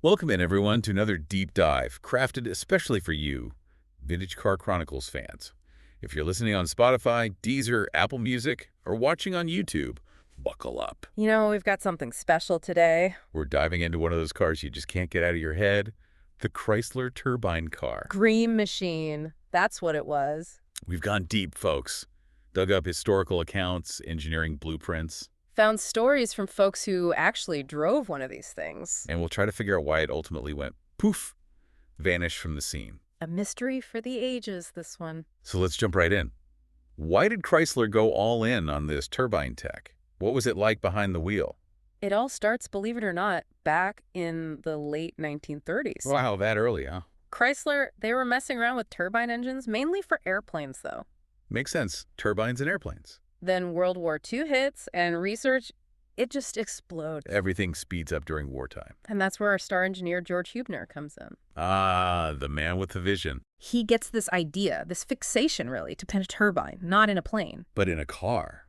Welcome in, everyone, to another deep dive, crafted especially for you, Vintage Car Chronicles fans. If you're listening on Spotify, Deezer, Apple Music, or watching on YouTube, buckle up. We've got something special today. We're diving into one of those cars you just can't get out of your head, the Chrysler Turbine Car. Dream Machine. That's what it was. We've gone deep, folks. Dug up historical accounts, engineering blueprints, Found stories from folks who actually drove one of these things. and we'll try to figure out why it ultimately went poof, vanished from the scene. A mystery for the ages, this one. So let's jump right in. Why did Chrysler go all in on this turbine tech? What was it like behind the wheel? It all starts, believe it or not, back in the late 1930s. Wow, that early, huh? Chrysler, they were messing around with turbine engines, mainly for airplanes, though. Makes sense. Turbines and airplanes. Then World War II hits, and research, it just explodes. Everything speeds up during wartime. And that's where our star engineer, George Hubner, comes in. Ah, the man with the vision. He gets this idea, this fixation, really, to pin a turbine, not in a plane. But in a car.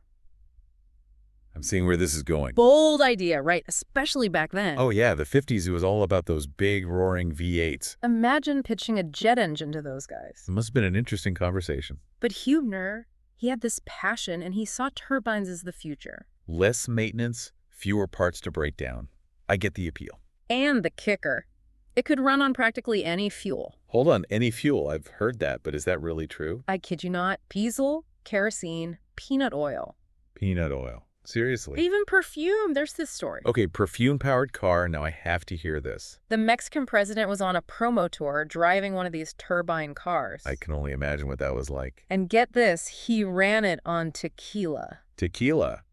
I'm seeing where this is going. Bold idea, right? Especially back then. Oh yeah, the 50s, it was all about those big, roaring V8s. Imagine pitching a jet engine to those guys. It must have been an interesting conversation. But Hubner, he had this passion, and he saw turbines as the future. Less maintenance, fewer parts to break down. I get the appeal. And the kicker, it could run on practically any fuel. Hold on, any fuel. I've heard that, but is that really true? I kid you not, diesel, kerosene, peanut oil. Peanut oil. Seriously. Even perfume, there's this story. Okay, perfume-powered car. Now I have to hear this. The Mexican president was on a promo tour driving one of these turbine cars. I can only imagine what that was like. And get this, he ran it on tequila. Tequila.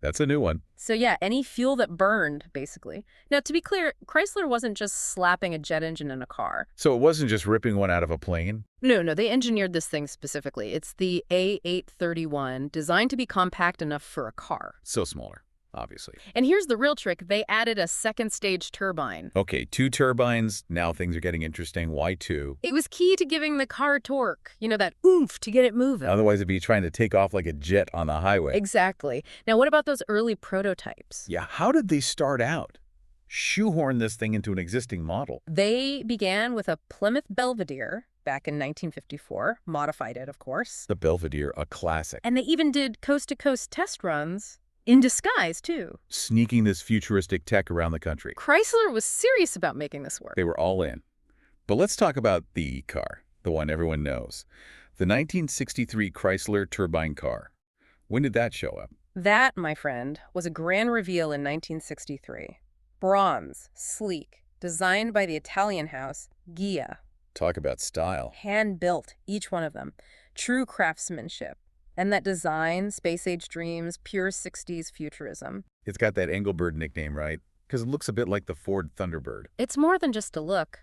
That's a new one. So yeah, any fuel that burned, basically. Now, to be clear, Chrysler wasn't just slapping a jet engine in a car. So it wasn't just ripping one out of a plane? No, they engineered this thing specifically. It's the A831, designed to be compact enough for a car. So smaller, obviously. And here's the real trick. They added a second-stage turbine. Okay, 2 turbines. Now things are getting interesting. Why 2? It was key to giving the car torque, that oomph to get it moving. Otherwise it'd be trying to take off like a jet on the highway. Exactly. Now, what about those early prototypes? Yeah, how did they start out? Shoehorn this thing into an existing model. They began with a Plymouth Belvedere back in 1954, modified it, of course. The Belvedere, a classic. And they even did coast-to-coast test runs in disguise, too. Sneaking this futuristic tech around the country. Chrysler was serious about making this work. They were all in. But let's talk about the car, the one everyone knows. The 1963 Chrysler Turbine Car. When did that show up? That, my friend, was a grand reveal in 1963. Bronze, sleek, designed by the Italian house Ghia. Talk about style. Hand-built, each one of them. True craftsmanship. And that design, space-age dreams, pure 60s futurism. It's got that Engelbert nickname, right? Because it looks a bit like the Ford Thunderbird. It's more than just a look.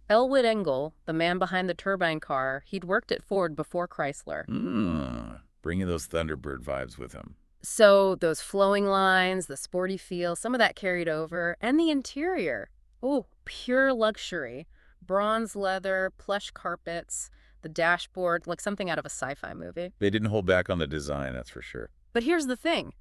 Elwood Engel, the man behind the turbine car, he'd worked at Ford before Chrysler. Bringing those Thunderbird vibes with him. So those flowing lines, the sporty feel, some of that carried over. And the interior. Oh, pure luxury. Bronze leather, plush carpets, the dashboard, like something out of a sci-fi movie. They didn't hold back on the design, that's for sure. But here's the thing.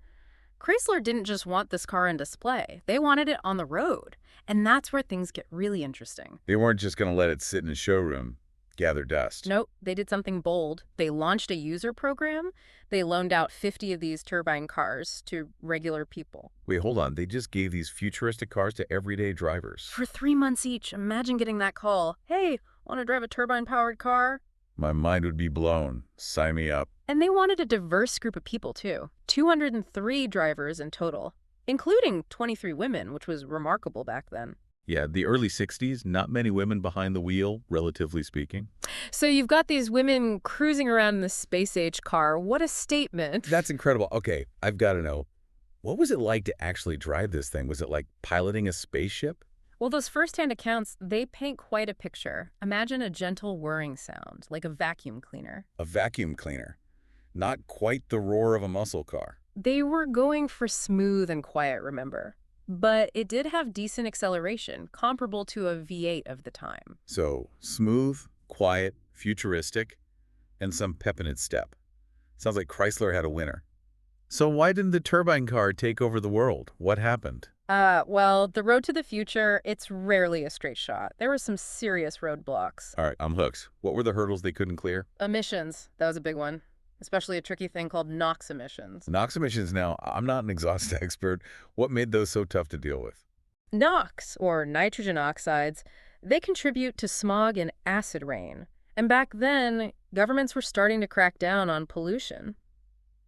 Chrysler didn't just want this car on display. They wanted it on the road. And that's where things get really interesting. They weren't just going to let it sit in a showroom, gather dust. Nope, they did something bold. They launched a user program. They loaned out 50 of these turbine cars to regular people. Wait, hold on. They just gave these futuristic cars to everyday drivers. For 3 months each. Imagine getting that call. Hey, want to drive a turbine-powered car? My mind would be blown. Sign me up. And they wanted a diverse group of people, too. 203 drivers in total, including 23 women, which was remarkable back then. Yeah, the early 60s, not many women behind the wheel, relatively speaking. So you've got these women cruising around in this space-age car. What a statement. That's incredible. Okay, I've got to know, what was it like to actually drive this thing? Was it like piloting a spaceship? Well, those first-hand accounts, they paint quite a picture. Imagine a gentle whirring sound, like a vacuum cleaner. A vacuum cleaner. Not quite the roar of a muscle car. They were going for smooth and quiet, remember? But it did have decent acceleration, comparable to a V8 of the time. So, smooth, quiet, futuristic, and some pep in its step. Sounds like Chrysler had a winner. So why didn't the turbine car take over the world? What happened? Well, the road to the future, it's rarely a straight shot. There were some serious roadblocks. All right, I'm hooked. What were the hurdles they couldn't clear? Emissions, that was a big one, especially a tricky thing called NOx emissions. NOx emissions now, I'm not an exhaust expert. What made those so tough to deal with? NOx, or nitrogen oxides, they contribute to smog and acid rain. And back then, governments were starting to crack down on pollution.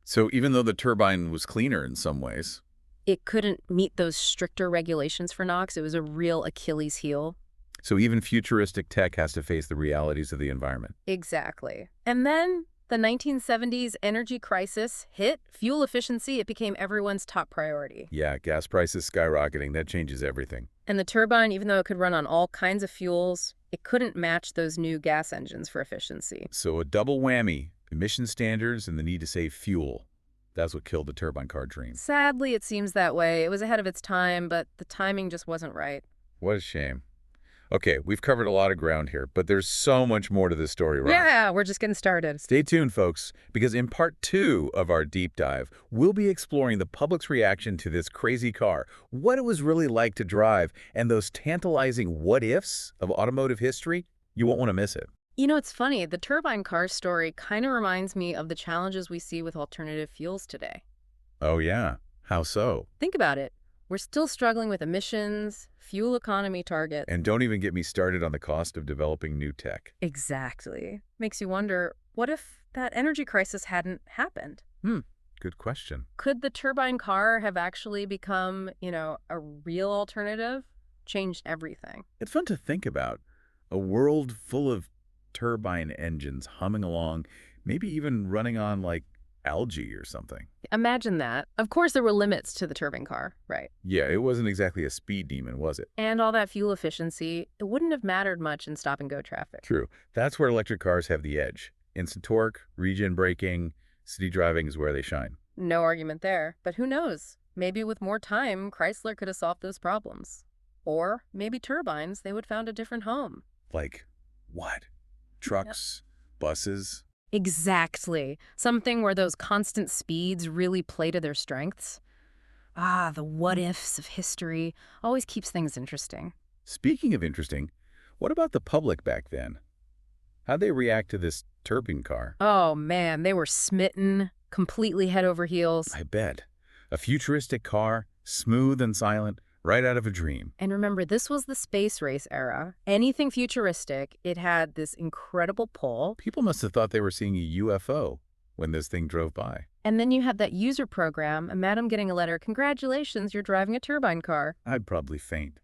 So even though the turbine was cleaner in some ways, It couldn't meet those stricter regulations for NOx. It was a real Achilles heel. so even futuristic tech has to face the realities of the environment. Exactly. And then the 1970s energy crisis hit. Fuel efficiency, it became everyone's top priority. Yeah, gas prices skyrocketing, that changes everything. And the turbine, even though it could run on all kinds of fuels, it couldn't match those new gas engines for efficiency. So a double whammy, emission standards and the need to save fuel. That's what killed the turbine car dream. Sadly, it seems that way. It was ahead of its time, but the timing just wasn't right. What a shame. Okay, we've covered a lot of ground here, but there's so much more to this story, right? Yeah, we're just getting started. Stay tuned, folks, because in part 2 of our deep dive, we'll be exploring the public's reaction to this crazy car, what it was really like to drive, and those tantalizing what-ifs of automotive history. You won't want to miss it. You know, it's funny. The turbine car story kind of reminds me of the challenges we see with alternative fuels today. Oh, yeah. How so? Think about it. We're still struggling with emissions, fuel economy targets. And don't even get me started on the cost of developing new tech. Exactly. Makes you wonder, what if that energy crisis hadn't happened? Good question. Could the turbine car have actually become, a real alternative? Changed everything. It's fun to think about. A world full of turbine engines humming along, maybe even running on, like, algae or something. Imagine that. Of course, there were limits to the turbine car, right? Yeah, it wasn't exactly a speed demon, was it? And all that fuel efficiency, it wouldn't have mattered much in stop-and-go traffic. True. That's where electric cars have the edge. Instant torque, regen braking, city driving is where they shine. No argument there. But who knows? Maybe with more time, Chrysler could have solved those problems. Or maybe turbines, they would found a different home. Like, what? Trucks, buses? Exactly. Something where those constant speeds really play to their strengths. Ah, the what-ifs of history always keeps things interesting. Speaking of interesting, what about the public back then? How'd they react to this turbine car? Oh, man, they were smitten, completely head over heels. I bet. A futuristic car, smooth and silent, right out of a dream. And remember, this was the space race era. Anything futuristic, it had this incredible pull. People must have thought they were seeing a UFO when this thing drove by. And then you had that user program, a madam getting a letter, "Congratulations, you're driving a turbine car." I'd probably faint.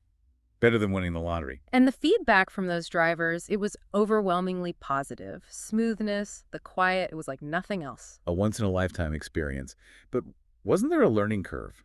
Better than winning the lottery. And the feedback from those drivers, it was overwhelmingly positive. Smoothness, the quiet, it was like nothing else. A once-in-a-lifetime experience. But wasn't there a learning curve?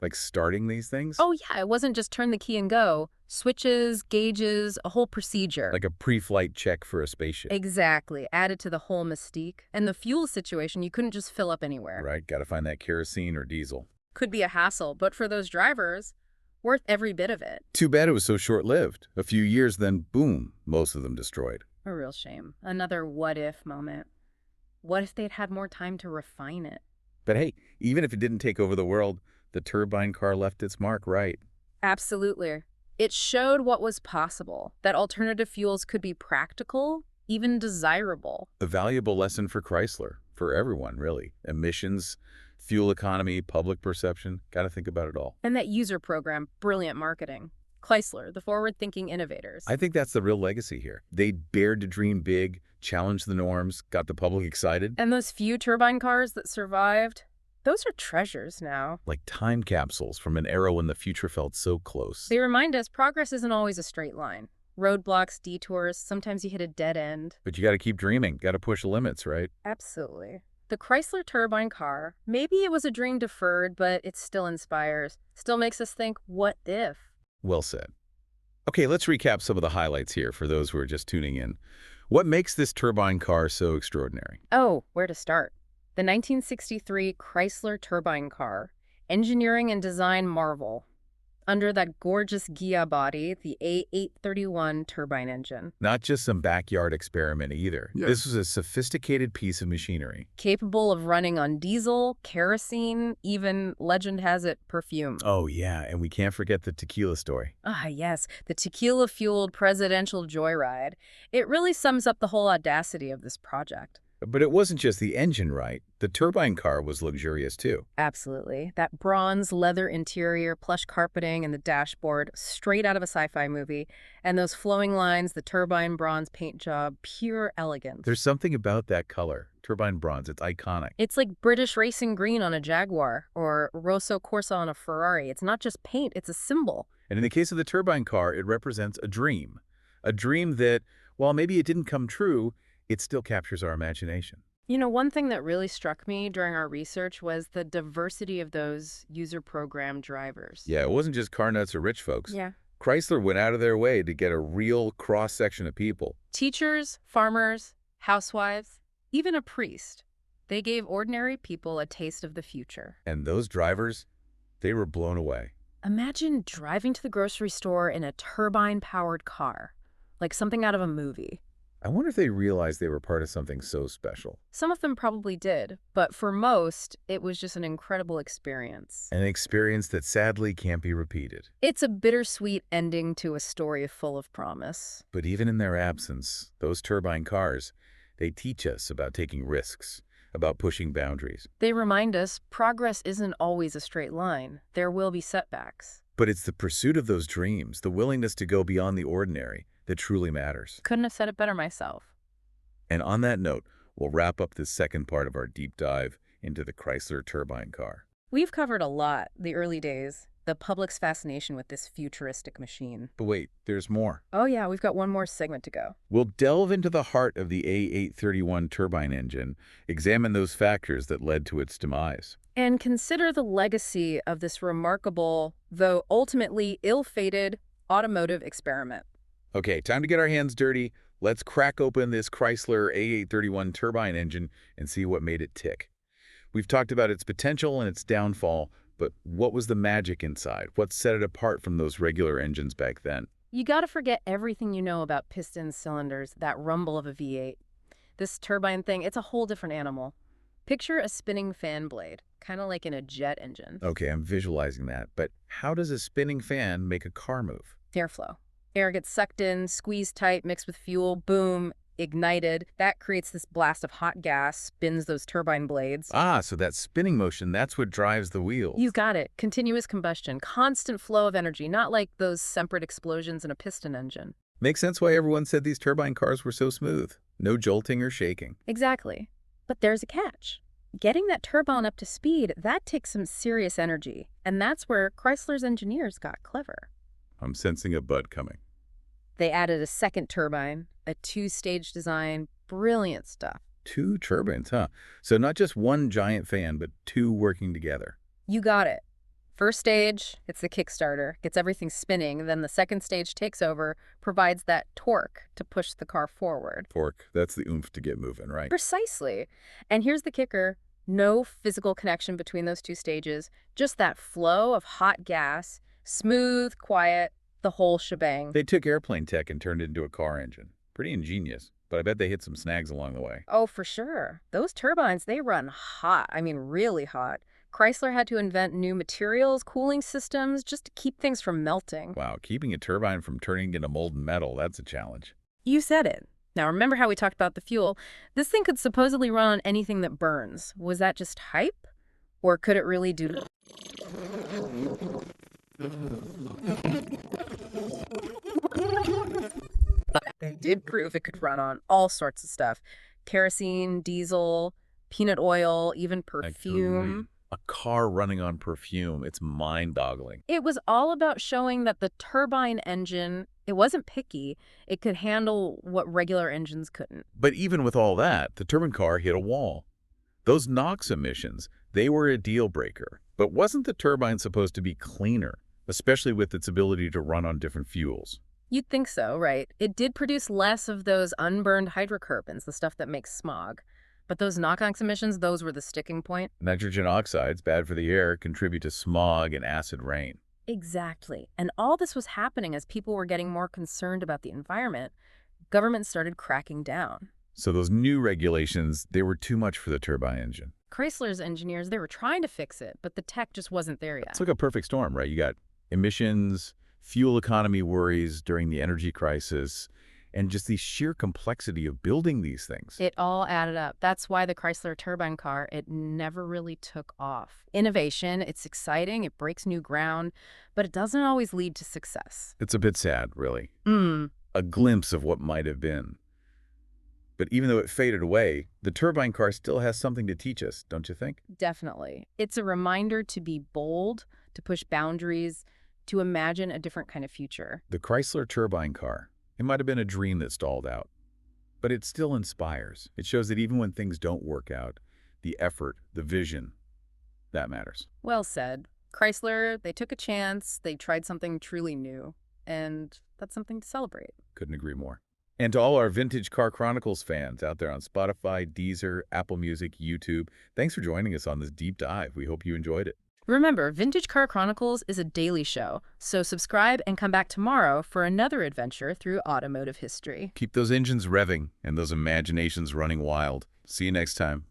Like starting these things? Oh, yeah, it wasn't just turn the key and go. Switches, gauges, a whole procedure. Like a pre-flight check for a spaceship. Exactly, added to the whole mystique. And the fuel situation, you couldn't just fill up anywhere. Right, gotta find that kerosene or diesel. Could be a hassle, but for those drivers, worth every bit of it. Too bad it was so short-lived. A few years, then boom, most of them destroyed. A real shame. Another what-if moment. What if they'd had more time to refine it? But hey, even if it didn't take over the world, the turbine car left its mark, right? Absolutely. It showed what was possible, that alternative fuels could be practical, even desirable. A valuable lesson for Chrysler, for everyone, really. Emissions, fuel economy, public perception, gotta think about it all. And that user program, brilliant marketing. Chrysler, the forward-thinking innovators. I think that's the real legacy here. They dared to dream big, challenged the norms, got the public excited. And those few turbine cars that survived, those are treasures now. Like time capsules from an era when the future felt so close. They remind us progress isn't always a straight line. Roadblocks, detours, sometimes you hit a dead end. But you gotta keep dreaming, gotta push the limits, right? Absolutely. The Chrysler Turbine Car, maybe it was a dream deferred, but it still inspires. Still makes us think, what if? Well said. Okay, let's recap some of the highlights here for those who are just tuning in. What makes this turbine car so extraordinary? Oh, where to start? The 1963 Chrysler Turbine Car, engineering and design marvel. under that gorgeous Ghia body, the A831 turbine engine. Not just some backyard experiment either. Yeah. This was a sophisticated piece of machinery. Capable of running on diesel, kerosene, even, legend has it, perfume. Oh, yeah, and we can't forget the tequila story. Ah, yes, the tequila-fueled presidential joyride. It really sums up the whole audacity of this project. But it wasn't just the engine, right? The turbine car was luxurious too. Absolutely. That bronze leather interior, plush carpeting, and the dashboard, straight out of a sci-fi movie. And those flowing lines, the turbine bronze paint job, pure elegance. There's something about that color, turbine bronze, it's iconic. It's like British racing green on a Jaguar or Rosso Corsa on a Ferrari. It's not just paint, it's a symbol. And in the case of the turbine car, it represents a dream. A dream that, while maybe it didn't come true, it still captures our imagination. You know, one thing that really struck me during our research was the diversity of those user program drivers. Yeah, it wasn't just car nuts or rich folks. Yeah. Chrysler went out of their way to get a real cross-section of people. Teachers, farmers, housewives, even a priest. They gave ordinary people a taste of the future. And those drivers, they were blown away. Imagine driving to the grocery store in a turbine-powered car, like something out of a movie. I wonder if they realized they were part of something so special. Some of them probably did, but for most, it was just an incredible experience. An experience that sadly can't be repeated. It's a bittersweet ending to a story full of promise. But even in their absence, those turbine cars, they teach us about taking risks, about pushing boundaries. They remind us progress isn't always a straight line. There will be setbacks. But it's the pursuit of those dreams, the willingness to go beyond the ordinary, that truly matters. Couldn't have said it better myself. And on that note, we'll wrap up this second part of our deep dive into the Chrysler Turbine Car. We've covered a lot, the early days, the public's fascination with this futuristic machine. But wait, there's more. Oh yeah, we've got one more segment to go. We'll delve into the heart of the A831 turbine engine, examine those factors that led to its demise. And consider the legacy of this remarkable, though ultimately ill-fated, automotive experiment. Okay, time to get our hands dirty. Let's crack open this Chrysler A831 turbine engine and see what made it tick. We've talked about its potential and its downfall, but what was the magic inside? What set it apart from those regular engines back then? You gotta forget everything you know about pistons, cylinders, that rumble of a V8. This turbine thing, it's a whole different animal. Picture a spinning fan blade, kind of like in a jet engine. Okay, I'm visualizing that, but how does a spinning fan make a car move? Airflow. Air gets sucked in, squeezed tight, mixed with fuel, boom, ignited. That creates this blast of hot gas, spins those turbine blades. Ah, so that spinning motion, that's what drives the wheels. You got it. Continuous combustion, constant flow of energy, not like those separate explosions in a piston engine. Makes sense why everyone said these turbine cars were so smooth. No jolting or shaking. Exactly. But there's a catch. Getting that turbine up to speed, that takes some serious energy. And that's where Chrysler's engineers got clever. I'm sensing a bud coming. They added a second turbine, a two-stage design, brilliant stuff. 2 turbines, huh? So not just one giant fan, but 2 working together. You got it. First stage, it's the kickstarter, gets everything spinning. Then the second stage takes over, provides that torque to push the car forward. Torque, that's the oomph to get moving, right? Precisely. And here's the kicker. No physical connection between those two stages, just that flow of hot gas, smooth, quiet, the whole shebang. They took airplane tech and turned it into a car engine. Pretty ingenious, but I bet they hit some snags along the way. Oh, for sure. Those turbines, they run hot. I mean, really hot. Chrysler had to invent new materials, cooling systems, just to keep things from melting. Wow, keeping a turbine from turning into molten metal, that's a challenge. You said it. Now, remember how we talked about the fuel? This thing could supposedly run on anything that burns. Was that just hype? Or could it really do... But they did prove it could run on all sorts of stuff. Kerosene, diesel, peanut oil, even perfume. A car running on perfume, it's mind-boggling. It was all about showing that the turbine engine, it wasn't picky. It could handle what regular engines couldn't. But even with all that, the turbine car hit a wall. Those NOx emissions, they were a deal breaker. But wasn't the turbine supposed to be cleaner, especially with its ability to run on different fuels? You'd think so, right? It did produce less of those unburned hydrocarbons, the stuff that makes smog. But those NOx emissions, those were the sticking point. Nitrogen oxides, bad for the air, contribute to smog and acid rain. Exactly. And all this was happening as people were getting more concerned about the environment. Government started cracking down. So those new regulations, they were too much for the turbine engine. Chrysler's engineers, they were trying to fix it, but the tech just wasn't there It's yet. like a perfect storm, right? You got emissions, fuel economy worries during the energy crisis, and just the sheer complexity of building these things. It all added up. That's why the Chrysler Turbine Car, it never really took off. Innovation, it's exciting, it breaks new ground, but it doesn't always lead to success. It's a bit sad, really. Mm, A glimpse of what might have been. But even though it faded away, the turbine car still has something to teach us, don't you think? definitely. It's a reminder to be bold, to push boundaries, to imagine a different kind of future. The Chrysler Turbine Car, it might have been a dream that stalled out, but it still inspires. It shows that even when things don't work out, the effort, the vision, that matters. Well said. Chrysler, they took a chance, they tried something truly new, and that's something to celebrate. Couldn't agree more. And to all our Vintage Car Chronicles fans out there on Spotify, Deezer, Apple Music, YouTube, thanks for joining us on this deep dive. We hope you enjoyed it. Remember, Vintage Car Chronicles is a daily show, so subscribe and come back tomorrow for another adventure through automotive history. Keep those engines revving and those imaginations running wild. See you next time.